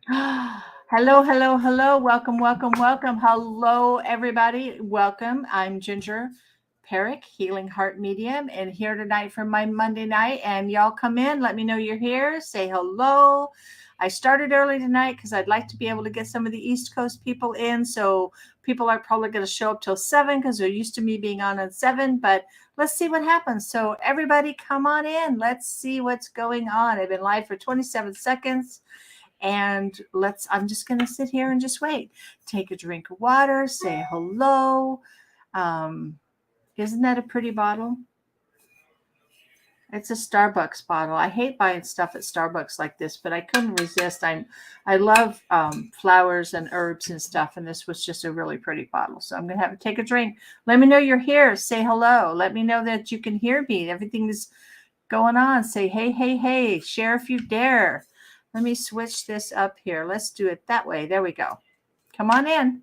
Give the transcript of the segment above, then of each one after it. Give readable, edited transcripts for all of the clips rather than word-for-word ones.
Hello, hello, hello. Welcome, welcome, welcome. Hello, everybody. Welcome. I'm Ginger Perick, Healing Heart Medium, and here tonight for my Monday night. And y'all come in, let me know you're here, say hello. I started early tonight because I'd like to be able to get some of the East Coast people in. So people are probably going to show up till 7 because they're used to me being on at 7. But let's see what happens. So everybody come on in. Let's see what's going on. I've been live for 27 seconds. And I'm just going to sit here and just wait. Take a drink of water, say hello. Um, isn't that a pretty bottle? It's a Starbucks bottle. I hate buying stuff at Starbucks like this, but I couldn't resist. I love flowers and herbs and stuff, and this was just a really pretty bottle. So I'm going to have to take a drink. Let me know you're here. Say hello. Let me know that you can hear me. Everything is going on. Say hey, hey, hey. Share if you dare. Let me switch this up here. Let's do it that way. There we go. Come on in.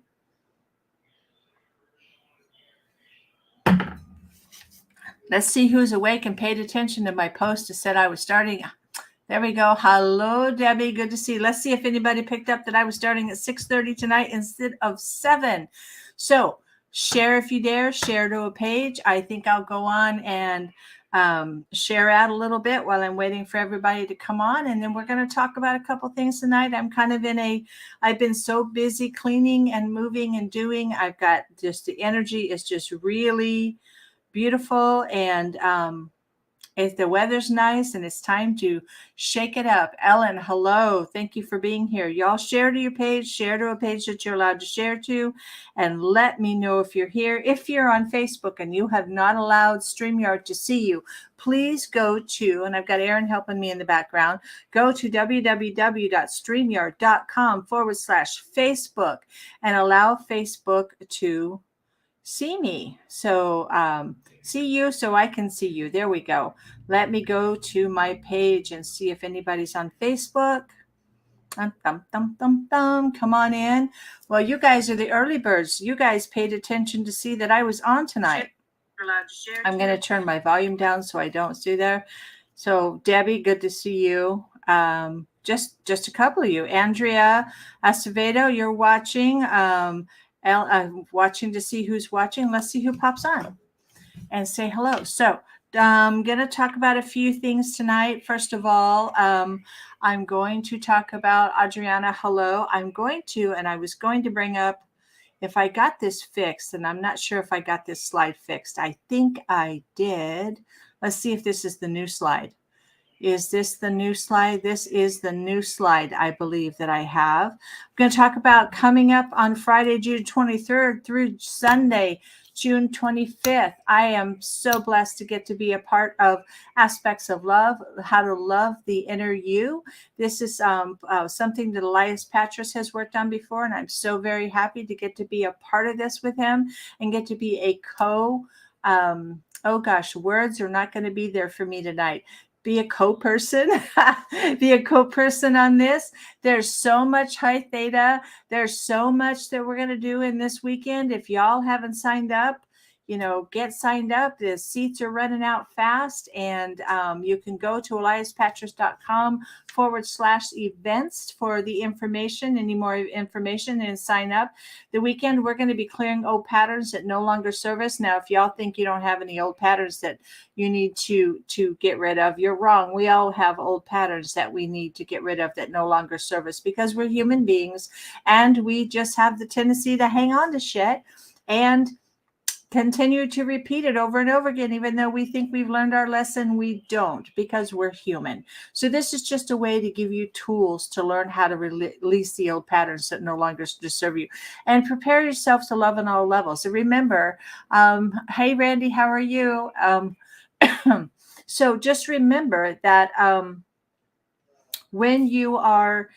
Let's see who's awake and paid attention to my post that said I was starting. There we go. Hello, Debbie. Good to see you. Let's see if anybody picked up that I was starting at 6:30 tonight instead of 7. So share if you dare. Share to a page. I think I'll go on and share out a little bit while I'm waiting for everybody to come on. And then we're going to talk about a couple things tonight. I've been so busy cleaning and moving and doing. I've got just the energy is just really beautiful. And if the weather's nice and it's time to shake it up. Ellen, hello. Thank you for being here. Y'all share to your page, share to a page that you're allowed to share to, and let me know if you're here. If you're on Facebook and you have not allowed StreamYard to see you, please go to, and I've got Aaron helping me in the background, go to www.streamyard.com/Facebook and allow Facebook to see me. So see you so I can see you. There we go. Let me go to my page and see if anybody's on Facebook. Come on in. Well, you guys are the early birds. You guys paid attention to see that I was on tonight. I'm going to turn my volume down so I don't see there. So Debbie, good to see you. Just a couple of you. Andrea Acevedo, you're watching. I'm watching to see who's watching. Let's see who pops on and say hello. So I'm going to talk about a few things tonight. First of all, I'm going to talk about Adriana. Hello. And I was going to bring up if I got this fixed, and I'm not sure if I got this slide fixed. I think I did. Let's see if this is the new slide. Is this the new slide? This is the new slide, I believe, that I have. I'm going to talk about coming up on Friday, June 23rd through Sunday, June 25th. I am so blessed to get to be a part of Aspects of Love, how to love the inner you. This is something that Elias Patras has worked on before, and I'm so very happy to get to be a part of this with him and get to be a oh gosh, words are not going to be there for me tonight. Be a co-person, be a co-person on this. There's so much high theta. There's so much that we're going to do in this weekend. If y'all haven't signed up, get signed up. The seats are running out fast, and you can go to eliaspatras.com/events for the information, any more information, and sign up. The weekend, we're going to be clearing old patterns that no longer serve us. Now, if y'all think you don't have any old patterns that you need to get rid of, you're wrong. We all have old patterns that we need to get rid of that no longer serve us because we're human beings and we just have the tendency to hang on to shit and continue to repeat it over and over again. Even though we think we've learned our lesson, we don't, because we're human. So this is just a way to give you tools to learn how to release the old patterns that no longer serve you and prepare yourself to love on all levels. So remember, hey Randy, how are you? So just remember that when you are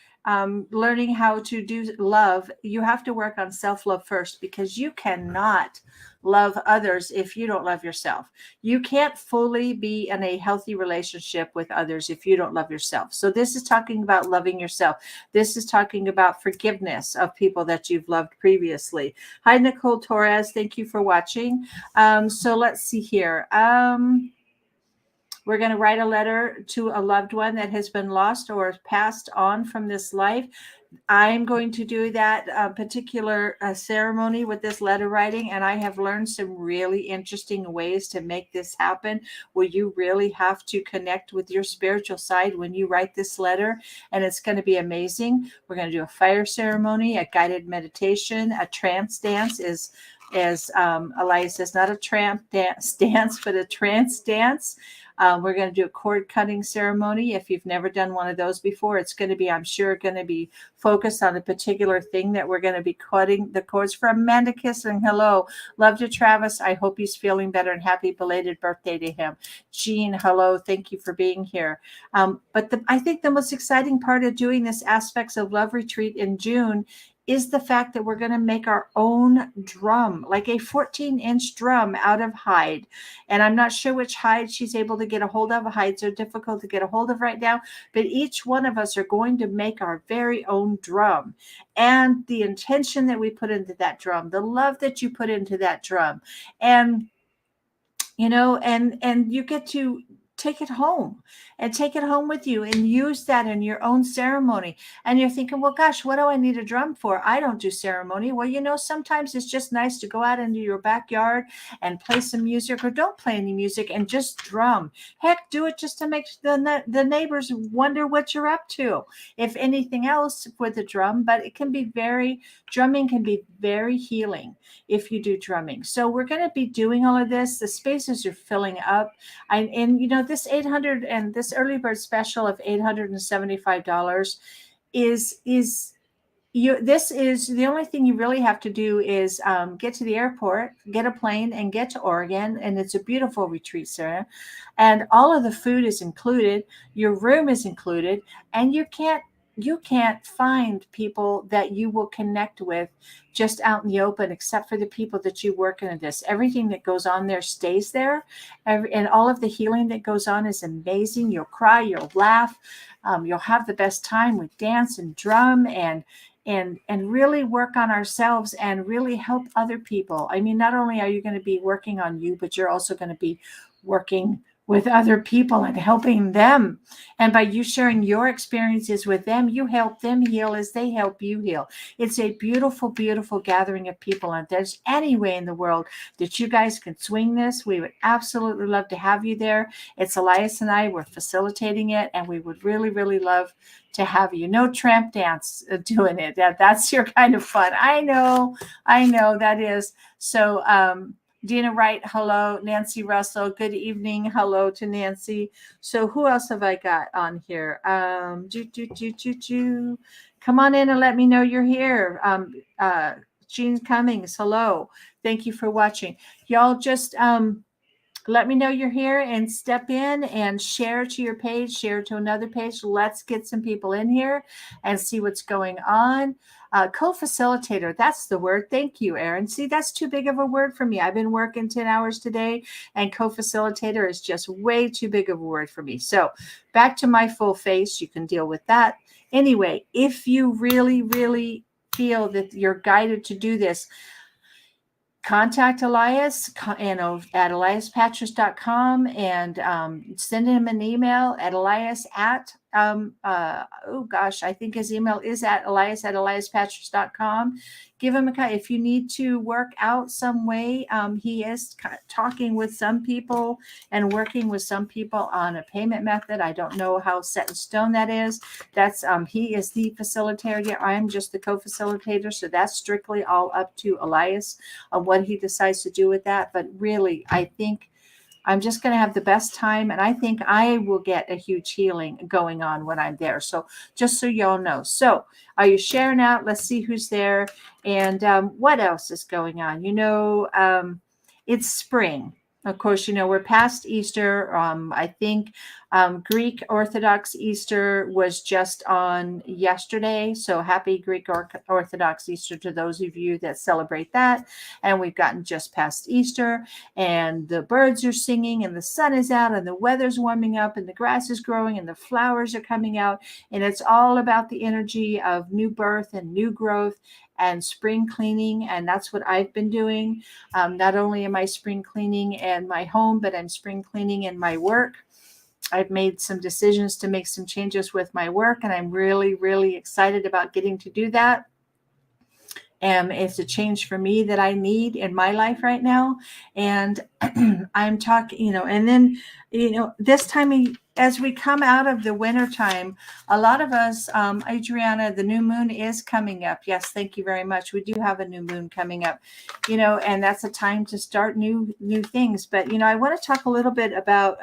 learning how to do love, you have to work on self-love first, because you cannot love others if you don't love yourself. You can't fully be in a healthy relationship with others if you don't love yourself. So this is talking about loving yourself. This is talking about forgiveness of people that you've loved previously. Hi, Nicole Torres. Thank you for watching. So let's see here. We're going to write a letter to a loved one that has been lost or passed on from this life. I'm going to do that particular ceremony with this letter writing, and I have learned some really interesting ways to make this happen, where you really have to connect with your spiritual side when you write this letter, and it's going to be amazing. We're going to do a fire ceremony, a guided meditation, a trance dance, as Elias says, not a tramp dance, but a trance dance. We're going to do a cord cutting ceremony. If you've never done one of those before, it's going to be, I'm sure, going to be focused on a particular thing that we're going to be cutting the cords for. Amanda Kissling, hello. Love to Travis. I hope he's feeling better, and happy belated birthday to him. Jean, hello. Thank you for being here. But I think the most exciting part of doing this Aspects of Love retreat in June is the fact that we're going to make our own drum, like a 14-inch drum out of hide. And I'm not sure which hide she's able to get a hold of. Hides are difficult to get a hold of right now, but each one of us are going to make our very own drum. And the intention that we put into that drum, the love that you put into that drum, and and you get to take it home with you and use that in your own ceremony. And you're thinking, well, gosh, what do I need a drum for? I don't do ceremony. Well, sometimes it's just nice to go out into your backyard and play some music, or don't play any music and just drum. Heck, do it just to make the neighbors wonder what you're up to, if anything else, with the drum. But drumming can be very healing if you do drumming. So we're going to be doing all of this. The spaces are filling up. This 800 and this early bird special of $875 is this is the only thing you really have to do is get to the airport, get a plane, and get to Oregon. And it's a beautiful retreat center, and all of the food is included. Your room is included, and you can't find people that you will connect with just out in the open, except for the people that you work in this. Everything that goes on there stays there. And all of the healing that goes on is amazing. You'll cry, you'll laugh. You'll have the best time with dance and drum and really work on ourselves and really help other people. I mean, not only are you going to be working on you, but you're also going to be working with other people and helping them. And by you sharing your experiences with them, you help them heal as they help you heal. It's a beautiful, beautiful gathering of people. And if there's any way in the world that you guys can swing this, we would absolutely love to have you there. It's Elias and I, we're facilitating it, and we would really, really love to have you. No tramp dance doing it. That's your kind of fun. I know that is. So, Dina Wright, hello. Nancy Russell, good evening. Hello to Nancy. So who else have I got on here? Come on in and let me know you're here. Jean Cummings, hello. Thank you for watching. Y'all just let me know you're here and step in and share to your page, share to another page. Let's get some people in here and see what's going on. Co-facilitator, that's the word. Thank you, Erin. See, that's too big of a word for me. I've been working 10 hours today, and co-facilitator is just way too big of a word for me. So back to my full face. You can deal with that. Anyway, if you really, really feel that you're guided to do this, contact Elias at eliaspatras.com and send him an email at Elias at I think his email is at eliaspatras.com. Give him a call if you need to work out some way. He is talking with some people and working with some people on a payment method. I don't know how set in stone that is. That's he is the facilitator. I'm just the co-facilitator, so that's strictly all up to Elias on what he decides to do with that. But really, I think I'm just going to have the best time, and I think I will get a huge healing going on when I'm there. So just so y'all know. So are you sharing out? Let's see who's there. And what else is going on? It's spring. Of course, we're past Easter. I think Greek Orthodox Easter was just on yesterday. So happy Greek Orthodox Easter to those of you that celebrate that. And we've gotten just past Easter, and the birds are singing, and the sun is out, and the weather's warming up, and the grass is growing, and the flowers are coming out. And it's all about the energy of new birth and new growth and spring cleaning. And that's what I've been doing. Not only am I spring cleaning in my home, but I'm spring cleaning in my work. I've made some decisions to make some changes with my work, and I'm really, really excited about getting to do that. And it's a change for me that I need in my life right now. And I'm talking, and then, this time as we come out of the winter time, a lot of us, Adriana, the new moon is coming up. Yes, thank you very much. We do have a new moon coming up, and that's a time to start new things. But, I want to talk a little bit about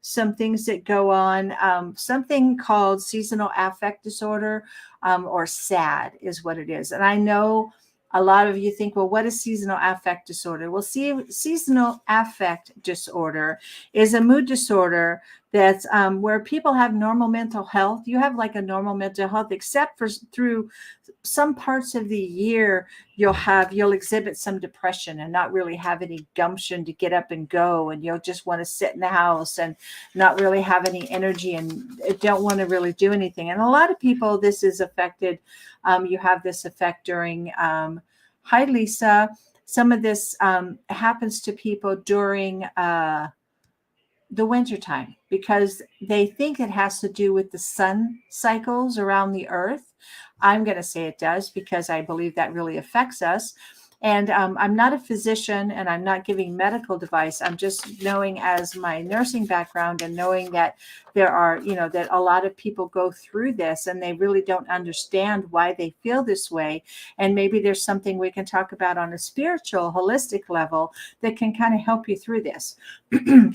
some things that go on, something called seasonal affect disorder, or SAD is what it is. And I know a lot of you think, well, what is seasonal affect disorder? Well, seasonal affect disorder is a mood disorder that's where people have normal mental health. You have like a normal mental health, except for through some parts of the year, you'll exhibit some depression and not really have any gumption to get up and go. And you'll just want to sit in the house and not really have any energy and don't want to really do anything. And a lot of people, this is affected. You have this effect during, hi, Lisa. Some of this happens to people during the wintertime because they think it has to do with the sun cycles around the earth. I'm going to say it does because I believe that really affects us. And I'm not a physician and I'm not giving medical advice. I'm just knowing as my nursing background and knowing that there are, that a lot of people go through this and they really don't understand why they feel this way. And maybe there's something we can talk about on a spiritual, holistic level that can kind of help you through this.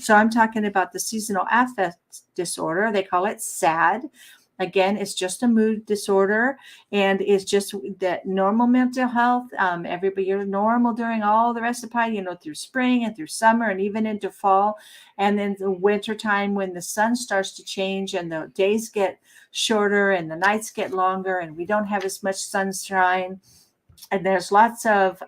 So I'm talking about the seasonal affect disorder. They call it SAD. Again, it's just a mood disorder, and it's just that normal mental health. Everybody, you're normal during all the rest of the time, through spring and through summer and even into fall. And then the winter time when the sun starts to change and the days get shorter and the nights get longer and we don't have as much sunshine. And there's lots of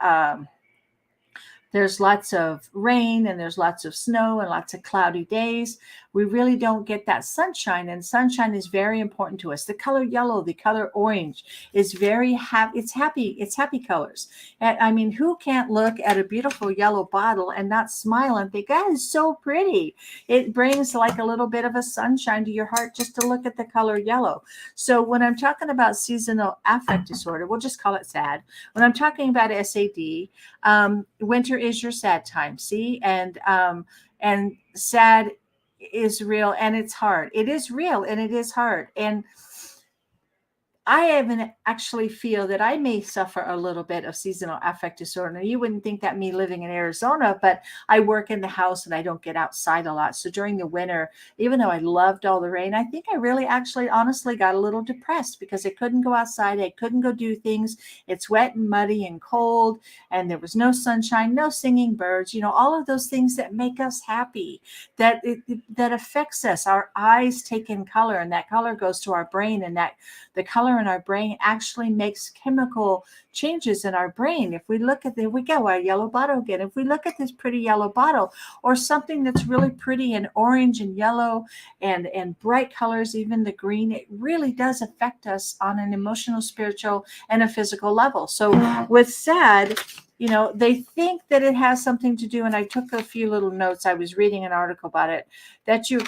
rain and there's lots of snow and lots of cloudy days. We really don't get that sunshine, and sunshine is very important to us. The color yellow, the color orange is very happy. It's happy colors. And I mean, who can't look at a beautiful yellow bottle and not smile and think, that is so pretty? It brings like a little bit of a sunshine to your heart just to look at the color yellow. So when I'm talking about seasonal affect disorder, we'll just call it SAD. When I'm talking about SAD, winter is your sad time. See, and sad is real and it's hard. It is real and it is hard. And I even actually feel that I may suffer a little bit of seasonal affect disorder. Now, you wouldn't think that me living in Arizona, but I work in the house and I don't get outside a lot. So during the winter, even though I loved all the rain, I think I really actually honestly got a little depressed because I couldn't go outside. I couldn't go do things. It's wet and muddy and cold, and there was no sunshine, no singing birds, all of those things that make us happy, that affects us. Our eyes take in color, and that color goes to our brain, and that the color in our brain actually makes chemical changes in our brain. If we look at we go our yellow bottle again. If we look at this pretty yellow bottle or something that's really pretty and orange and yellow and bright colors, even the green, it really does affect us on an emotional, spiritual, and a physical level. So with SAD, they think that it has something to do, and I took a few little notes. I was reading an article about it, that you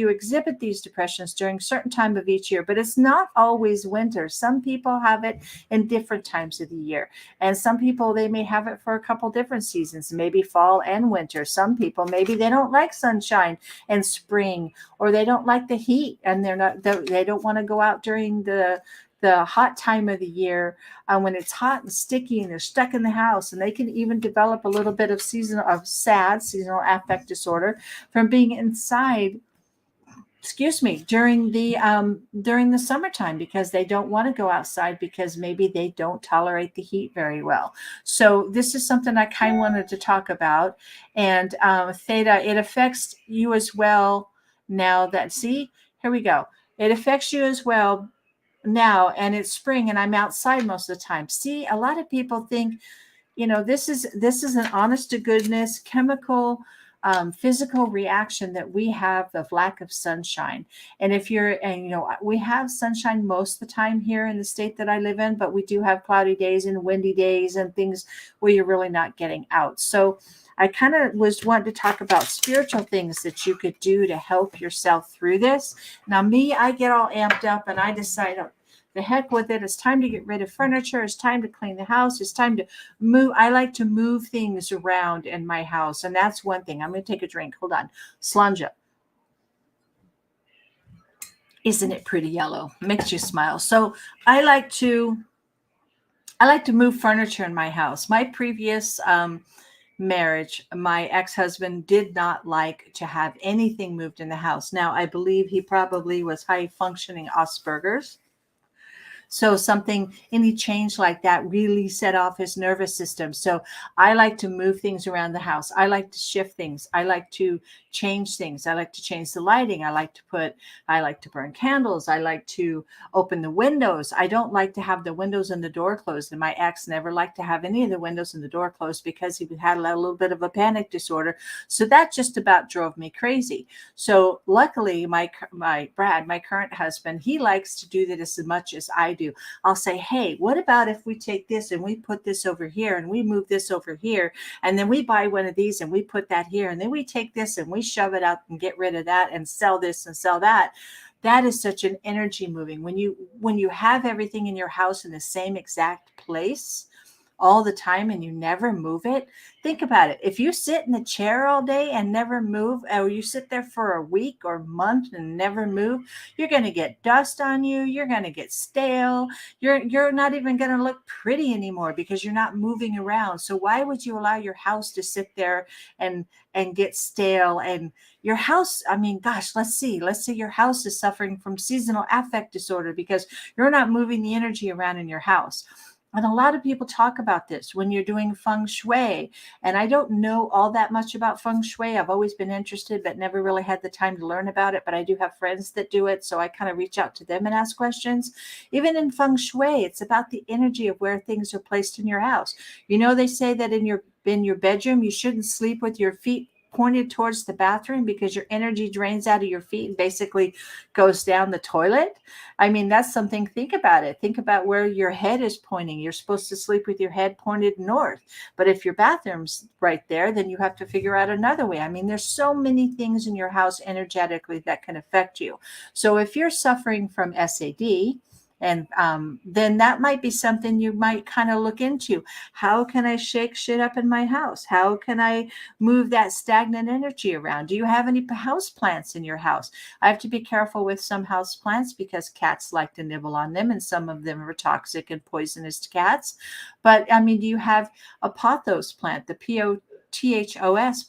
exhibit these depressions during certain time of each year, but it's not always winter. Some people have it in different times of the year. And some people, they may have it for a couple different seasons, maybe fall and winter. Some people, maybe they don't like sunshine and spring, or they don't like the heat and they don't want to go out during the hot time of the year when it's hot and sticky and they're stuck in the house, and they can even develop a little bit of seasonal affect disorder from being inside, during the summertime, because they don't want to go outside because maybe they don't tolerate the heat very well. So this is something I kind of wanted to talk about. And Theta, it affects you as well now here we go. It affects you as well now, and it's spring and I'm outside most of the time. See, a lot of people think, this is an honest to goodness chemical physical reaction that we have of lack of sunshine. And if you're, and we have sunshine most of the time here in the state that I live in, but we do have cloudy days and windy days and things where you're really not getting out. So I kind of was wanting to talk about spiritual things that you could do to help yourself through this. Now, me, I get all amped up and I decide, oh, the heck with it. It's time to get rid of furniture. It's time to clean the house. It's time to move. I like to move things around in my house. And that's one thing. I'm going to take a drink. Hold on. Slanja. Isn't it pretty yellow? Makes you smile. So I like to move furniture in my house. My previous marriage, my ex-husband did not like to have anything moved in the house. Now, I believe he probably was high functioning Asperger's. So any change like that really set off his nervous system. So I like to move things around the house. I like to shift things. I like to change things. I like to change the lighting. I like to burn candles. I like to open the windows. I don't like to have the windows and the door closed. And my ex never liked to have any of the windows and the door closed because he had a little bit of a panic disorder. So that just about drove me crazy. So luckily, my Brad, my current husband, he likes to do that as much as I do. I'll say, hey, what about if we take this and we put this over here and we move this over here and then we buy one of these and we put that here and then we take this and we shove it out and get rid of that and sell this and sell that. That is such an energy moving. When you have everything in your house in the same exact place all the time and you never move it, think about it. If you sit in the chair all day and never move, or you sit there for a week or month and never move, you're going to get dust on you. You're going to get stale. You're not even going to look pretty anymore because you're not moving around. So why would you allow your house to sit there and get stale? And your house, I mean, gosh, let's say your house is suffering from seasonal affect disorder because you're not moving the energy around in your house. And a lot of people talk about this when you're doing feng shui. And I don't know all that much about feng shui. I've always been interested, but never really had the time to learn about it. But I do have friends that do it. So I kind of reach out to them and ask questions. Even in feng shui, it's about the energy of where things are placed in your house. They say that in your bedroom, you shouldn't sleep with your feet pointed towards the bathroom because your energy drains out of your feet and basically goes down the toilet. I mean, that's something. Think about it. Think about where your head is pointing. You're supposed to sleep with your head pointed north. But if your bathroom's right there, then you have to figure out another way. I mean, there's so many things in your house energetically that can affect you. So if you're suffering from SAD, and then that might be something you might kind of look into. How can I shake shit up in my house? How can I move that stagnant energy around? Do you have any house plants in your house? I have to be careful with some house plants because cats like to nibble on them, and some of them are toxic and poisonous to cats. But I mean, do you have a pothos plant, the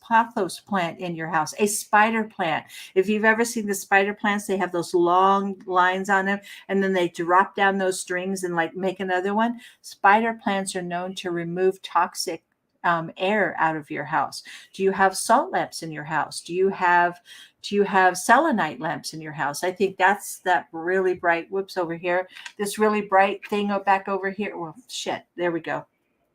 pothos plant in your house, a spider plant? If you've ever seen the spider plants, they have those long lines on them and then they drop down those strings and like make another one. Spider plants are known to remove toxic air out of your house. Do you have salt lamps in your house? Do you have selenite lamps in your house? I think that's that really bright, over here, this really bright thing back over here. Well, shit, there we go.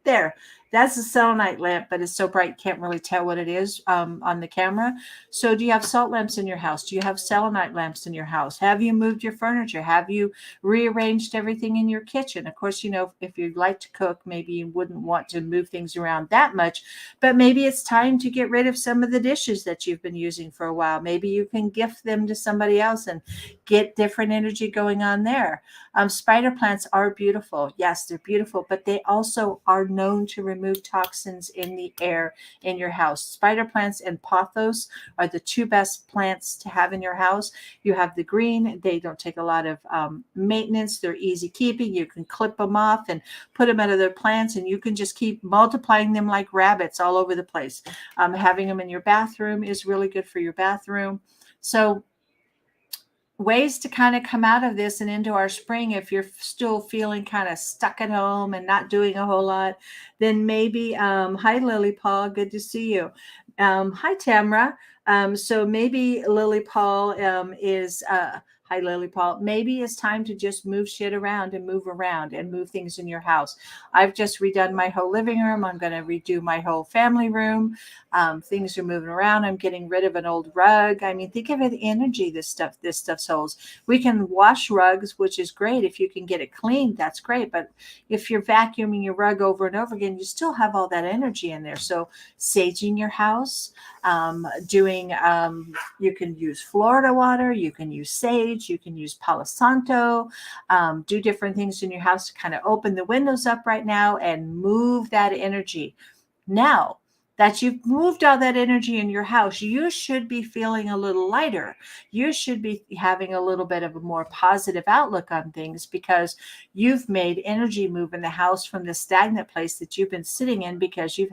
There, that's a selenite lamp, but it's so bright, can't really tell what it is on the camera. So do you have salt lamps in your house? Do you have selenite lamps in your house? Have you moved your furniture? Have you rearranged everything in your kitchen? Of course, if you'd like to cook, maybe you wouldn't want to move things around that much, but maybe it's time to get rid of some of the dishes that you've been using for a while. Maybe you can gift them to somebody else and get different energy going on there. Spider plants are beautiful. Yes, they're beautiful, but they also are known to remove toxins in the air in your house. Spider plants and pothos are the two best plants to have in your house. You have the green. They don't take a lot of maintenance. They're easy keeping. You can clip them off and put them at other plants, and you can just keep multiplying them like rabbits all over the place. Having them in your bathroom is really good for your bathroom. So ways to kind of come out of this and into our spring, if you're still feeling kind of stuck at home and not doing a whole lot, then maybe, hi, Lily Paul, good to see you. Hi, Tamra. So maybe Lily Paul is, Hi, Lily Paul. Maybe it's time to just move shit around and move things in your house. I've just redone my whole living room. I'm going to redo my whole family room. Things are moving around. I'm getting rid of an old rug. I mean, think of it, the energy this stuff holds. We can wash rugs, which is great. If you can get it cleaned, that's great. But if you're vacuuming your rug over and over again, you still have all that energy in there. So saging your house, you can use Florida water, you can use sage, you can use Palo Santo, do different things in your house to kind of open the windows up right now and move that energy. Now that you've moved all that energy in your house, you should be feeling a little lighter. You should be having a little bit of a more positive outlook on things because you've made energy move in the house from the stagnant place that you've been sitting in because you've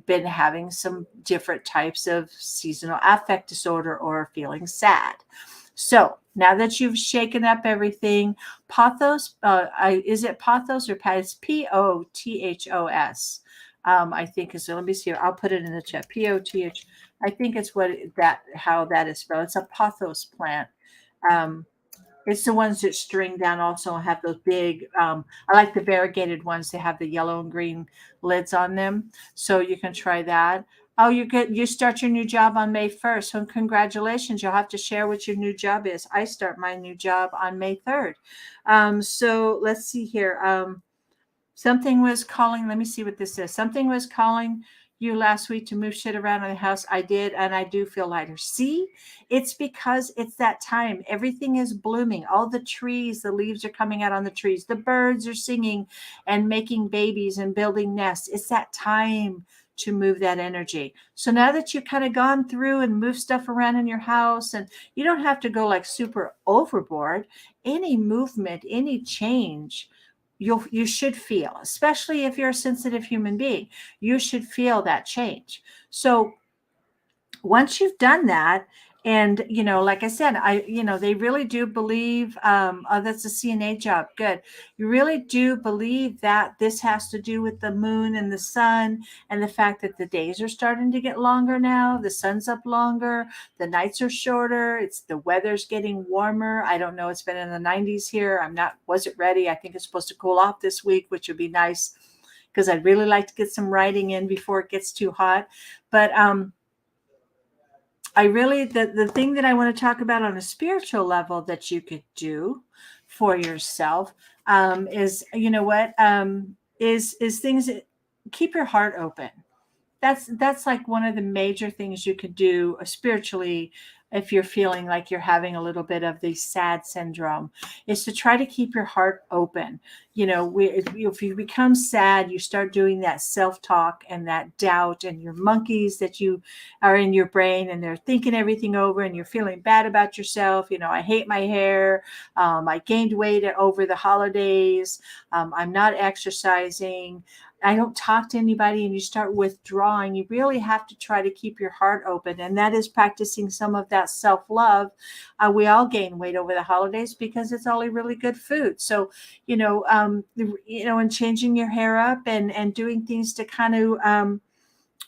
been having some different types of seasonal affect disorder or feeling sad. So now that you've shaken up everything, Pothos, is it Pothos or It's Pothos? I think is, let me see, I'll put it in the chat. Poth. I think it's how that is spelled. It's a pothos plant. It's the ones that string down also and have those big, I like the variegated ones. They have the yellow and green lids on them. So you can try that. Oh, you start your new job on May 1st. So congratulations. You'll have to share what your new job is. I start my new job on May 3rd. So let's see here. Something was calling. Let me see what this is. Something was calling you last week to move shit around in the house. I did, and I do feel lighter. See, it's because it's that time. Everything is blooming. All the trees, the leaves are coming out on the trees. The birds are singing and making babies and building nests. It's that time to move that energy. So now that you've kind of gone through and moved stuff around in your house, and you don't have to go like super overboard, any movement, any change, you should feel, especially if you're a sensitive human being, you should feel that change. So once you've done that, and like I said, they really do believe, oh, that's a CNA job, good. You really do believe that this has to do with the moon and the sun and the fact that the days are starting to get longer now, the sun's up longer, the nights are shorter, the weather's getting warmer. I don't know, it's been in the 90s here. Wasn't ready. I think it's supposed to cool off this week, which would be nice because I'd really like to get some writing in before it gets too hot. But the thing that I want to talk about on a spiritual level that you could do for yourself is, is things that keep your heart open. That's like one of the major things you could do spiritually if you're feeling like you're having a little bit of the sad syndrome, is to try to keep your heart open. If you become sad, you start doing that self-talk and that doubt, and your monkeys that you are in your brain, and they're thinking everything over, and you're feeling bad about yourself. I hate my hair. I gained weight over the holidays. I'm not exercising. I don't talk to anybody, and you start withdrawing. You really have to try to keep your heart open. And that is practicing some of that self-love. We all gain weight over the holidays because it's only really good food. So, and changing your hair up and doing things to kind of,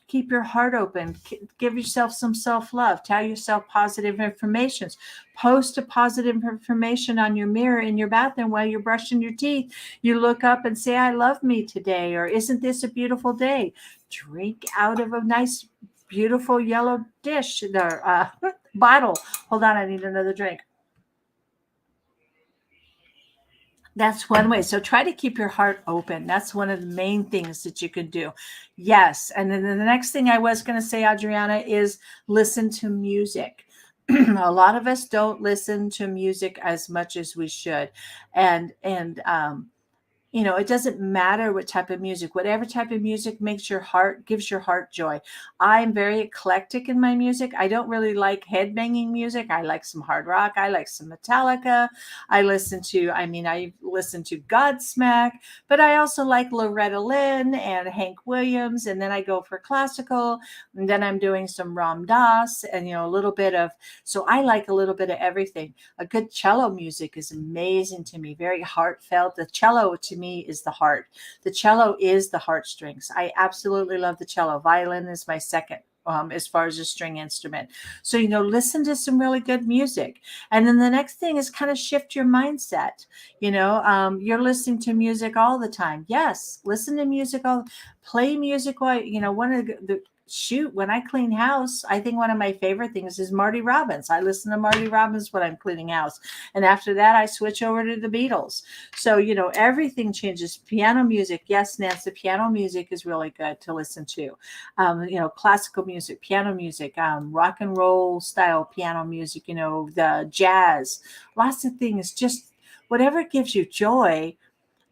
keep your heart open. Give yourself some self-love. Tell yourself positive affirmations. Post a positive affirmation on your mirror in your bathroom while you're brushing your teeth. You look up and say, I love me today, or isn't this a beautiful day? Drink out of a nice, beautiful yellow dish, bottle. Hold on, I need another drink. That's one way. So try to keep your heart open. That's one of the main things that you can do. Yes. And then the next thing I was going to say, Adriana, is listen to music. A lot of us don't listen to music as much as we should. And it doesn't matter what type of music, whatever type of music gives your heart joy. I'm very eclectic in my music. I don't really like headbanging music. I like some hard rock. I like some Metallica. I listen to Godsmack, but I also like Loretta Lynn and Hank Williams. And then I go for classical, and then I'm doing some Ram Dass and, a little bit of, so I like a little bit of everything. A good cello music is amazing to me, very heartfelt. The cello to me is the heart. The cello is the heartstrings. I absolutely love the cello. Violin is my second. as far as a string instrument. So, listen to some really good music. And then the next thing is kind of shift your mindset. You're listening to music all the time. Yes, listen to music play music while, one of the shoot, when I clean house, I think one of my favorite things is Marty Robbins. I listen to Marty Robbins when I'm cleaning house. And after that, I switch over to the Beatles. So, everything changes. Piano music. Yes, Nancy, piano music is really good to listen to. Classical music, piano music, rock and roll style piano music, the jazz, lots of things, just whatever gives you joy.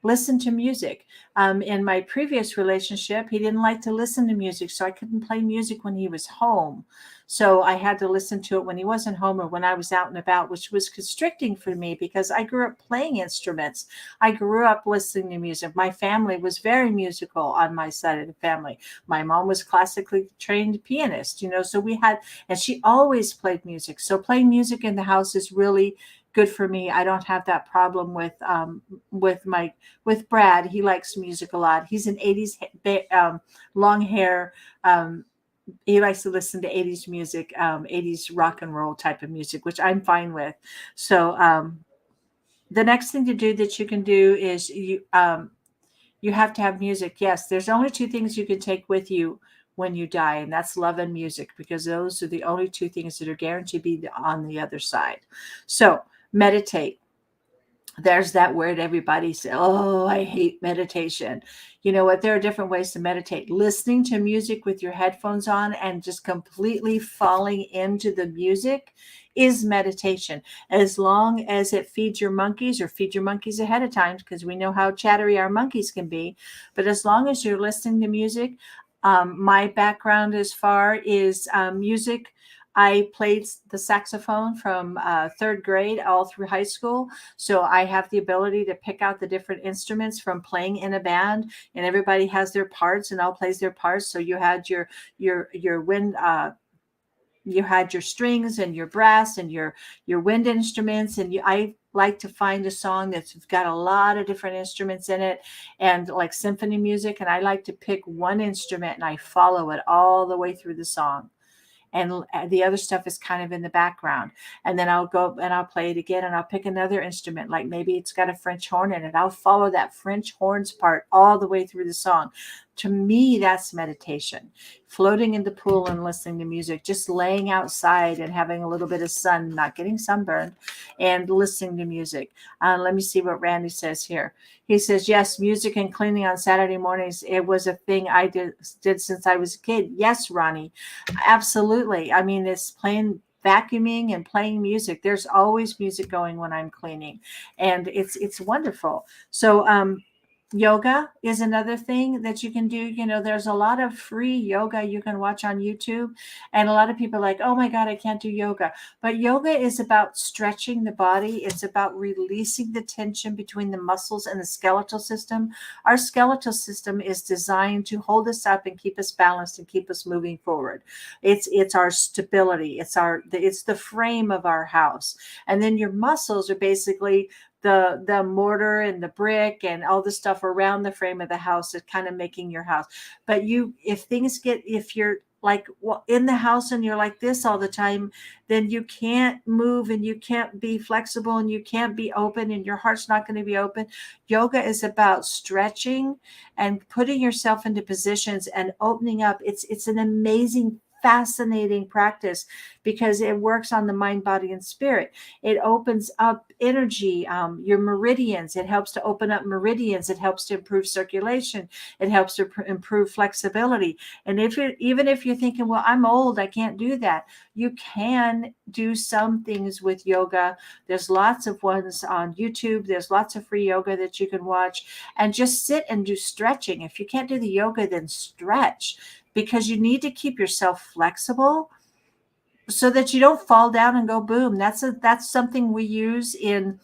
Listen to music. In my previous relationship, he didn't like to listen to music, so I couldn't play music when he was home. So I had to listen to it when he wasn't home or when I was out and about, which was constricting for me because I grew up playing instruments. I grew up listening to music. My family was very musical on my side of the family. My mom was classically trained pianist, so and she always played music. So playing music in the house is really good for me. I don't have that problem with Brad. He likes music a lot. He's an 80s long hair. He likes to listen to 80s music, 80s rock and roll type of music, which I'm fine with. So the next thing to do that you can do is you have to have music. Yes, there's only two things you can take with you when you die, and that's love and music, because those are the only two things that are guaranteed to be on the other side. So meditate. There's that word everybody says, oh, I hate meditation. You know what? There are different ways to meditate. Listening to music with your headphones on and just completely falling into the music is meditation. As long as it feeds your monkeys, or feed your monkeys ahead of time, because we know how chattery our monkeys can be. But as long as you're listening to music, my background as far is music. I played the saxophone from third grade all through high school. So I have the ability to pick out the different instruments from playing in a band, and everybody has their parts and all plays their parts. So you had your wind, you had your strings and your brass and your wind instruments. And I like to find a song that's got a lot of different instruments in it, and like symphony music. And I like to pick one instrument and I follow it all the way through the song. And the other stuff is kind of in the background. And then I'll go and I'll play it again, and I'll pick another instrument, like maybe it's got a French horn in it. I'll follow that French horns part all the way through the song. To me, that's meditation. Floating in the pool and listening to music, just laying outside and having a little bit of sun, not getting sunburned, and listening to music. Let me see what Randy says here. He says, yes, music and cleaning on Saturday mornings. It was a thing I did since I was a kid. Yes, Ronnie, absolutely. I mean, it's playing, vacuuming and playing music. There's always music going when I'm cleaning, and it's wonderful. So yoga is another thing that you can do. There's a lot of free yoga you can watch on YouTube, and a lot of people are like, oh my God, I can't do yoga. But yoga is about stretching the body. It's about releasing the tension between the muscles and the skeletal system. Our skeletal system is designed to hold us up and keep us balanced and keep us moving forward. It's our stability. It's the frame of our house. And then your muscles are basically the mortar and the brick and all the stuff around the frame of the house is kind of making your house. But if you're like in the house and you're like this all the time, then you can't move and you can't be flexible and you can't be open, and your heart's not going to be open. Yoga is about stretching and putting yourself into positions and opening up. It's an amazing, fascinating practice because it works on the mind, body, and spirit. It opens up energy, your meridians. It helps to open up meridians. It helps to improve circulation. It helps to improve flexibility. And even if you're thinking, well, I'm old, I can't do that, you can do some things with yoga. There's lots of ones on YouTube. There's lots of free yoga that you can watch, and just sit and do stretching. If you can't do the yoga, then stretch, because you need to keep yourself flexible so that you don't fall down and go boom. That's something we use in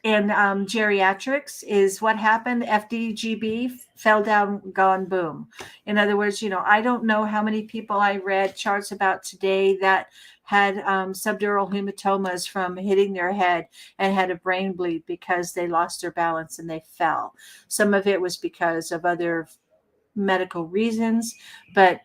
geriatrics. Is what happened. FDGB, fell down, gone boom. In other words, I don't know how many people I read charts about today that had subdural hematomas from hitting their head and had a brain bleed because they lost their balance and they fell. Some of it was because of other medical reasons, but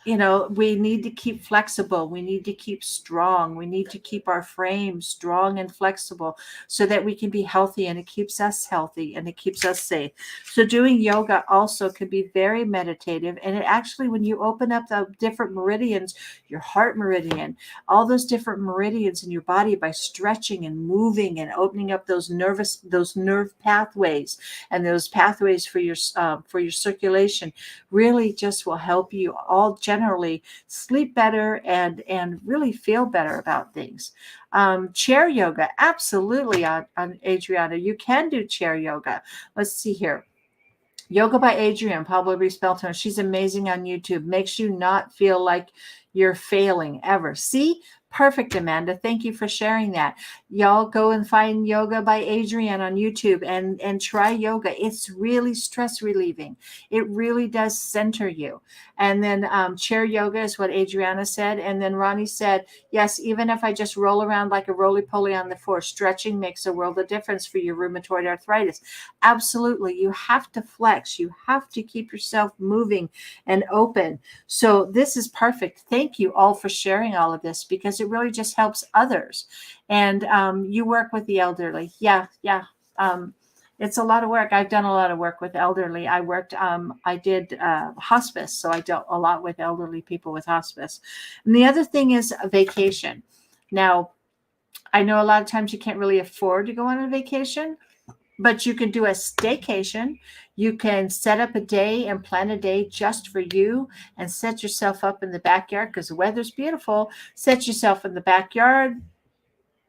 we need to keep flexible. We need to keep strong. We need to keep our frame strong and flexible so that we can be healthy, and it keeps us healthy and it keeps us safe. So doing yoga also can be very meditative. And it actually, when you open up the different meridians, your heart meridian, all those different meridians in your body, by stretching and moving and opening up those nerve pathways, and those pathways for your circulation, really just will help you all generally sleep better and really feel better about things. Chair yoga, absolutely, on Adriana. You can do chair yoga. Let's see here. Yoga by Adrienne, Pablo Spelton. She's amazing on YouTube. Makes you not feel like you're failing ever. See? Perfect, Amanda. Thank you for sharing that. Y'all go and find Yoga by Adrienne on YouTube and try yoga. It's really stress relieving. It really does center you. And then chair yoga is what Adriana said. And then Ronnie said, yes, even if I just roll around like a roly-poly on the floor, stretching makes a world of difference for your rheumatoid arthritis. Absolutely. You have to flex. You have to keep yourself moving and open. So this is perfect. Thank you all for sharing all of this, because it really just helps others. And you work with the elderly. Yeah. It's a lot of work. I've done a lot of work with elderly. I did hospice. So I dealt a lot with elderly people with hospice. And the other thing is a vacation. Now, I know a lot of times you can't really afford to go on a vacation, but you can do a staycation. You can set up a day and plan a day just for you and set yourself up in the backyard, because the weather's beautiful. Set yourself in the backyard.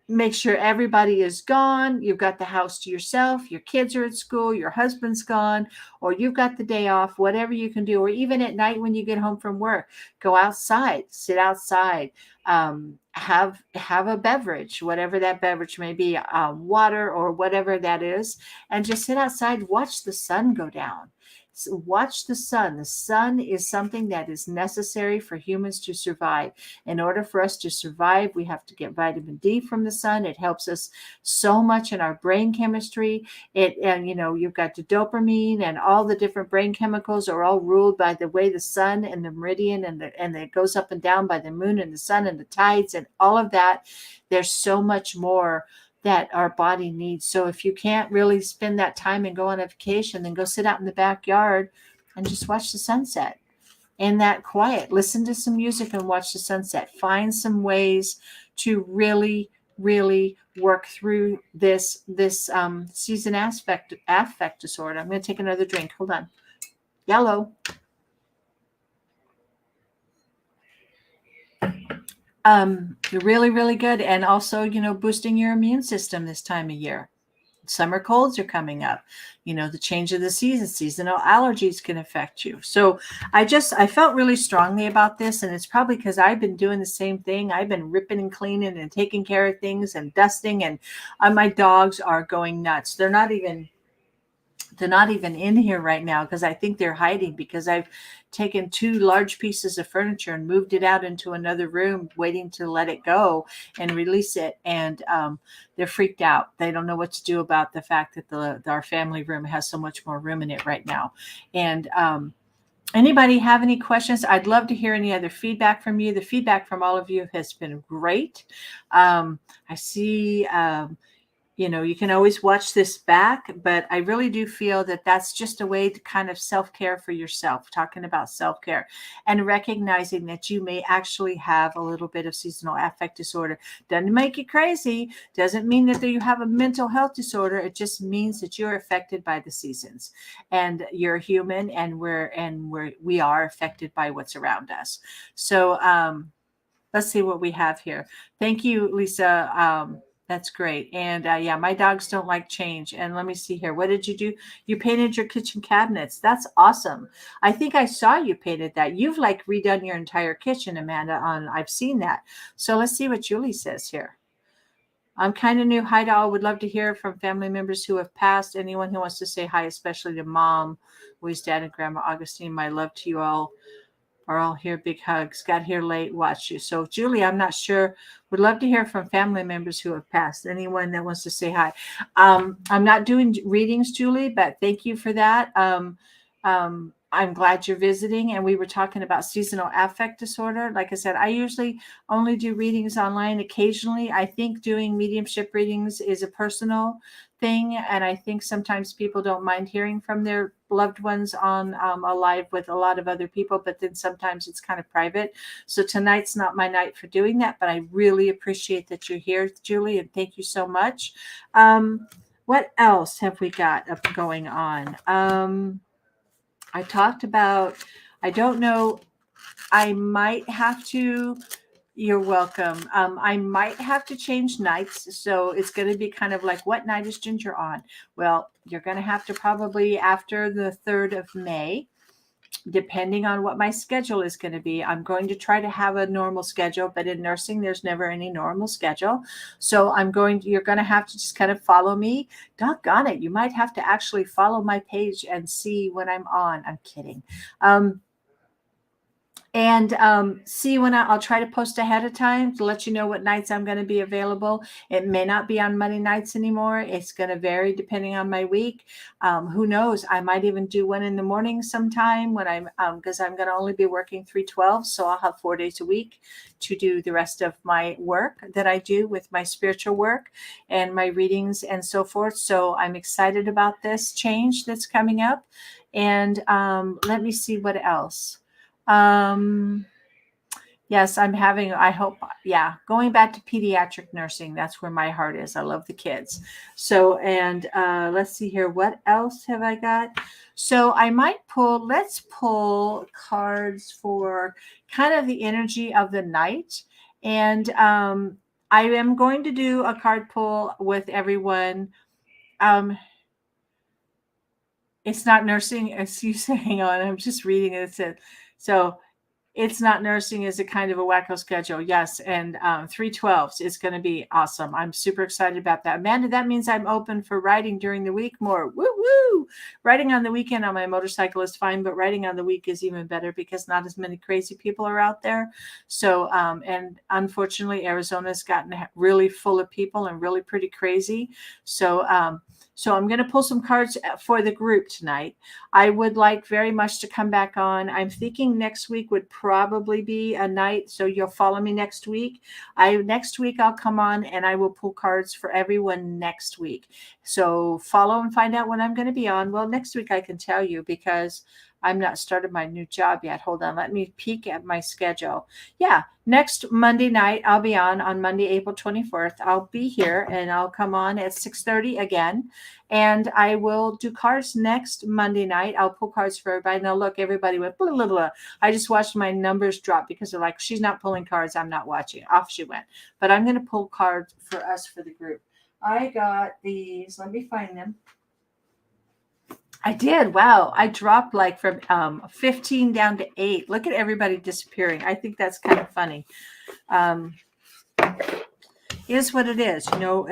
Make sure everybody is gone. You've got the house to yourself. Your kids are at school. Your husband's gone, or you've got the day off, whatever you can do. Or even at night when you get home from work, go outside, sit outside, have a beverage, whatever that beverage may be, water or whatever that is, and just sit outside, watch the sun go down. So watch the sun. The sun is something that is necessary for humans to survive. In order for us to survive, we have to get vitamin D from the sun. It helps us so much in our brain chemistry. You've got the dopamine, and all the different brain chemicals are all ruled by the way the sun and the meridian and it goes up and down by the moon and the sun and the tides and all of that. There's so much more that our body needs. So if you can't really spend that time and go on a vacation, then go sit out in the backyard and just watch the sunset in that quiet. Listen to some music and watch the sunset. Find some ways to really, really work through this season affect disorder. I'm going to take another drink. Hold on. Yellow. Really, really good. And also, boosting your immune system this time of year. Summer colds are coming up. The change of the season, seasonal allergies can affect you. So I felt really strongly about this, and it's probably because I've been doing the same thing. I've been ripping and cleaning and taking care of things and dusting, and my dogs are going nuts. They're not even in here right now because I think they're hiding, because I've taken 2 large pieces of furniture and moved it out into another room, waiting to let it go and release it. And they're freaked out. They don't know what to do about the fact that our family room has so much more room in it right now. And anybody have any questions? I'd love to hear any other feedback from you. The feedback from all of you has been great. I see you can always watch this back, but I really do feel that that's just a way to kind of self-care for yourself, talking about self-care and recognizing that you may actually have a little bit of seasonal affect disorder. Doesn't make you crazy. Doesn't mean that you have a mental health disorder. It just means that you're affected by the seasons, and you're human, and we are affected by what's around us. So let's see what we have here. Thank you, Lisa. That's great. And my dogs don't like change. And let me see here. What did you do? You painted your kitchen cabinets. That's awesome. I think I saw you painted that. You've redone your entire kitchen, Amanda. I've seen that. So let's see what Julie says here. I'm kind of new. Hi to all. Would love to hear from family members who have passed. Anyone who wants to say hi, especially to Mom, Louise, Dad, and Grandma Augustine. My love to you all. Are all here. Big hugs. Got here late. Watch you. So, Julie, I'm not sure. Would love to hear from family members who have passed. Anyone that wants to say hi. I'm not doing readings, Julie, but thank you for that. I'm glad you're visiting. And we were talking about seasonal affect disorder. Like I said, I usually only do readings online occasionally. I think doing mediumship readings is a personal thing. And I think sometimes people don't mind hearing from their loved ones on a live with a lot of other people, but then sometimes it's kind of private. So tonight's not my night for doing that, but I really appreciate that you're here, Julie, and thank you so much. What else have we got up going on? I talked about, I don't know, I might have to, you're welcome. I might have to change nights. So it's going to be kind of like, what night is Ginger on? Well, you're going to have to probably after the 3rd of May, depending on what my schedule is going to be. I'm going to try to have a normal schedule, but in nursing, there's never any normal schedule. So you're going to have to just kind of follow me. Doggone it. You might have to actually follow my page and see when I'm on. I'm kidding. See when I'll try to post ahead of time to let you know what nights I'm going to be available. It may not be on Monday nights anymore. It's going to vary depending on my week. Who knows? I might even do one in the morning sometime when because I'm going to only be working 3/12. So I'll have 4 days a week to do the rest of my work that I do with my spiritual work and my readings and so forth. So I'm excited about this change that's coming up. And let me see what else. Yes, going back to pediatric nursing. That's where my heart is. I love the kids. So, and let's see here. What else have I got? So I might let's pull cards for kind of the energy of the night. And I am going to do a card pull with everyone. It's not nursing, as you say. Hang on, I'm just reading it. So it's not nursing is a kind of a wacko schedule. Yes. And 3/12 is going to be awesome. I'm super excited about that. Amanda, that means I'm open for riding during the week more. Woo woo. Riding on the weekend on my motorcycle is fine, but riding on the week is even better because not as many crazy people are out there. So, and unfortunately, Arizona's gotten really full of people and really pretty crazy. So I'm going to pull some cards for the group tonight. I would like very much to come back on. I'm thinking next week would probably be a night. So you'll follow me next week. Next week I'll come on and I will pull cards for everyone next week. So follow and find out when I'm going to be on. Well, next week I can tell you because I'm not started my new job yet. Hold on. Let me peek at my schedule. Yeah. Next Monday night, I'll be on Monday, April 24th. I'll be here and I'll come on at 6:30 again. And I will do cards next Monday night. I'll pull cards for everybody. Now, look, everybody went blah, blah, blah. I just watched my numbers drop because they're like, she's not pulling cards. I'm not watching. Off she went. But I'm going to pull cards for us for the group. I got these. Let me find them. I did. Wow. I dropped like from 15 down to 8. Look at everybody disappearing. I think that's kind of funny. Is what it is. You know,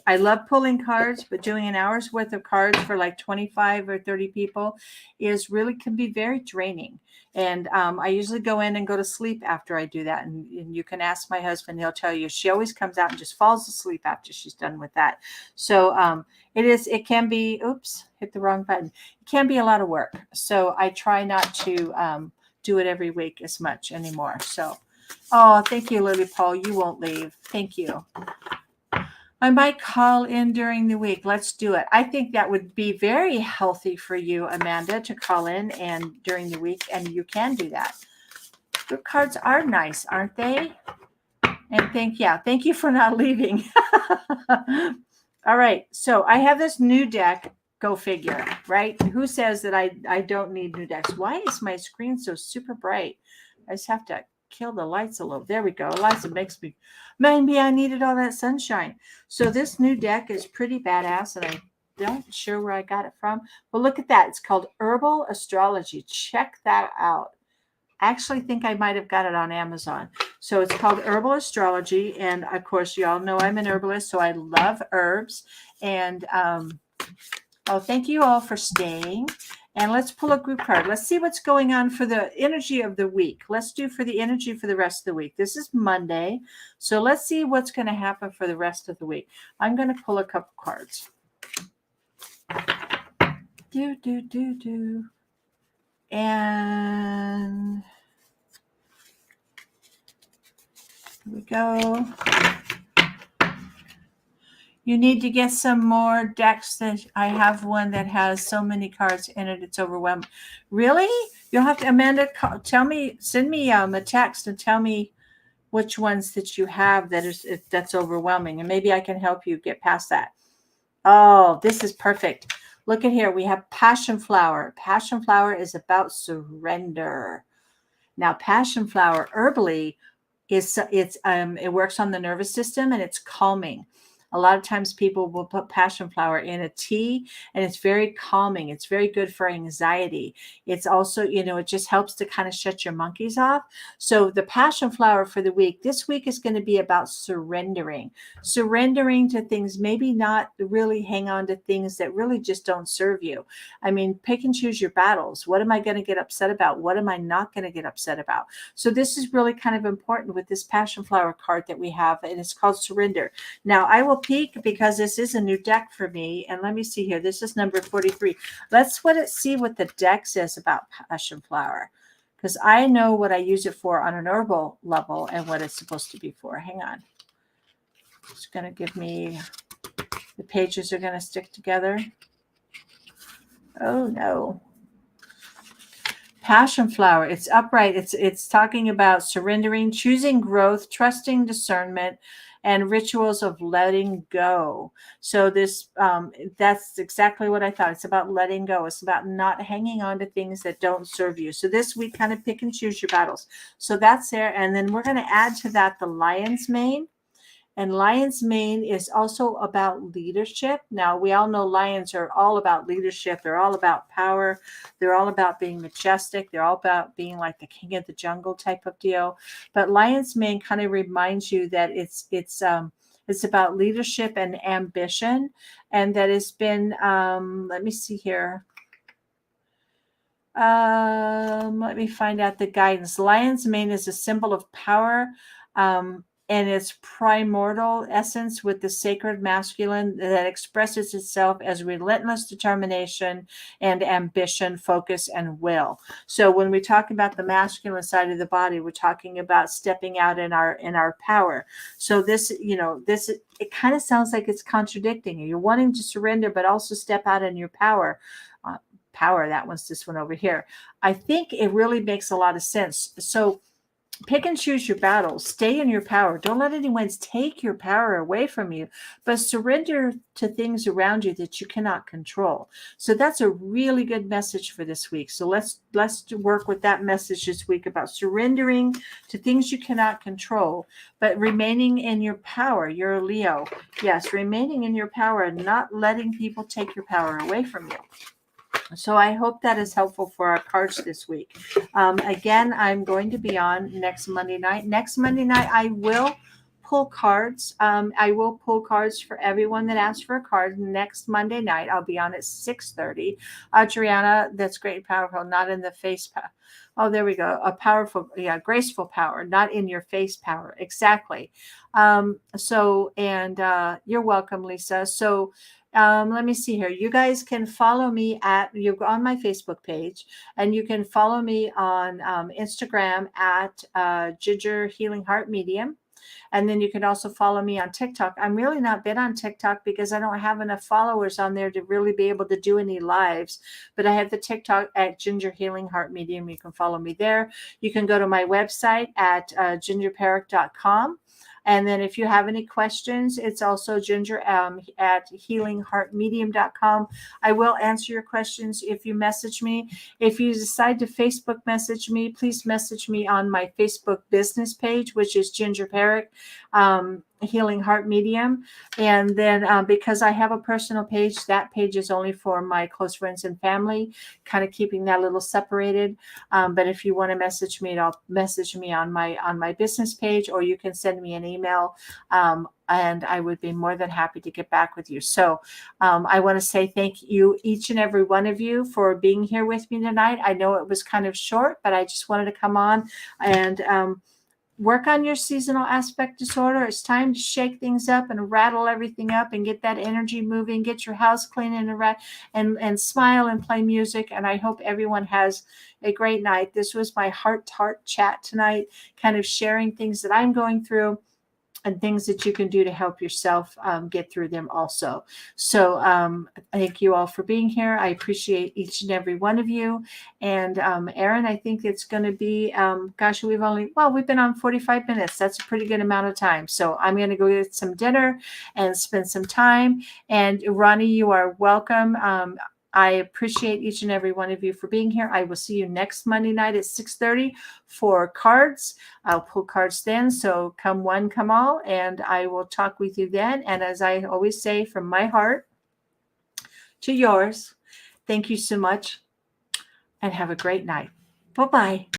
I love pulling cards, but doing an hour's worth of cards for like 25 or 30 people can be very draining. And I usually go in and go to sleep after I do that. And you can ask my husband, he'll tell you, she always comes out and just falls asleep after she's done with that. So it can be, oops, hit the wrong button. It can be a lot of work. So I try not to do it every week as much anymore. So, oh, thank you, Lily Paul. You won't leave. Thank you. I might call in during the week. Let's do it. I think that would be very healthy for you, Amanda, to call in and during the week, and you can do that. Your cards are nice, aren't they? And thank you for not leaving. All right. So I have this new deck. Go figure, right? Who says that I don't need new decks? Why is my screen so super bright? I just have to kill the lights a little. There we go. Lights maybe I needed all that sunshine. So this new deck is pretty badass, and I'm not sure where I got it from. But look at that. It's called Herbal Astrology. Check that out. I actually think I might have got it on Amazon. So it's called Herbal Astrology. And of course, you all know I'm an herbalist, so I love herbs. And thank you all for staying. And let's pull a group card. Let's see what's going on for the energy of the week. Let's do for the energy for the rest of the week. This is Monday. So let's see what's going to happen for the rest of the week. I'm going to pull a couple cards. And here we go. You need to get some more decks. That I have one that has so many cards in it, it's overwhelming. Really? You'll have to, Amanda, tell me, send me a text and tell me which ones that you have that's overwhelming, and maybe I can help you get past that. Oh, this is perfect. Look at here. We have passion flower. Passion flower is about surrender. Now, passion flower herbally it works on the nervous system and it's calming. A lot of times people will put passion flower in a tea and it's very calming. It's very good for anxiety. It's also, it just helps to kind of shut your monkeys off. So the passion flower for the week, this week is going to be about surrendering to things, maybe not really hang on to things that really just don't serve you. I mean, pick and choose your battles. What am I going to get upset about? What am I not going to get upset about? So this is really kind of important with this passion flower card that we have, and it's called Surrender. Now I will peek because this is a new deck for me, and let me see here. This is number 43. Let's see what the deck says about passion flower, because I know what I use it for on an herbal level and what it's supposed to be for. Hang on. It's going to give me, the pages are going to stick together. Oh no. Passion flower, it's upright. It's talking about surrendering, choosing growth, trusting discernment, and rituals of letting go. So this, that's exactly what I thought. It's about letting go. It's about not hanging on to things that don't serve you. So this week, kind of pick and choose your battles. So that's there. And then we're going to add to that the lion's mane. And lion's mane is also about leadership. Now, we all know lions are all about leadership. They're all about power. They're all about being majestic. They're all about being like the king of the jungle type of deal. But lion's mane kind of reminds you that it's about leadership and ambition, and that has been, let me see here. Let me find out the guidance. Lion's mane is a symbol of power. And its primordial essence with the sacred masculine that expresses itself as relentless determination and ambition, focus, and will. So when we talk about the masculine side of the body, we're talking about stepping out in our power. So this, it kind of sounds like it's contradicting. You're wanting to surrender, but also step out in your power. That one's this one over here. I think it really makes a lot of sense. So pick and choose your battles. Stay in your power. Don't let anyone take your power away from you, but surrender to things around you that you cannot control. So that's a really good message for this week. So let's work with that message this week about surrendering to things you cannot control, but remaining in your power. You're a Leo. Yes, remaining in your power and not letting people take your power away from you. So I hope that is helpful for our cards this week. Again, I'm going to be on next Monday night. Next Monday night, I will pull cards. I will pull cards for everyone that asks for a card. Next Monday night, I'll be on at 6:30. Adriana, that's great and powerful, not in the face power. Oh, there we go. A powerful, graceful power, not in your face power. Exactly. You're welcome, Lisa. So let me see here. You guys can follow me you're on my Facebook page, and you can follow me on Instagram at Ginger Healing Heart Medium. And then you can also follow me on TikTok. I'm really not big on TikTok because I don't have enough followers on there to really be able to do any lives. But I have the TikTok at Ginger Healing Heart Medium. You can follow me there. You can go to my website at gingerperrick.com. And then if you have any questions, it's also Ginger at healingheartmedium.com. I will answer your questions if you message me. If you decide to Facebook message me, please message me on my Facebook business page, which is Ginger Perrick, Healing Heart Medium. And then because I have a personal page, that page is only for my close friends and family, kind of keeping that a little separated. But if you want to message me, I'll message me on my business page, or you can send me an email. And I would be more than happy to get back with you. So I want to say thank you, each and every one of you, for being here with me tonight. I know it was kind of short, but I just wanted to come on and work on your seasonal aspect disorder. It's time to shake things up and rattle everything up and get that energy moving, get your house clean and smile and play music. And I hope everyone has a great night. This was my heart-to-heart chat tonight, kind of sharing things that I'm going through and things that you can do to help yourself get through them also. So thank you all for being here. I appreciate each and every one of you. And Erin, I think it's going to be, gosh, we've been on 45 minutes. That's a pretty good amount of time. So I'm going to go get some dinner and spend some time. And Ronnie, you are welcome. I appreciate each and every one of you for being here. I will see you next Monday night at 6:30 for cards. I'll pull cards then. So come one, come all, and I will talk with you then. And as I always say, from my heart to yours, thank you so much and have a great night. Bye-bye.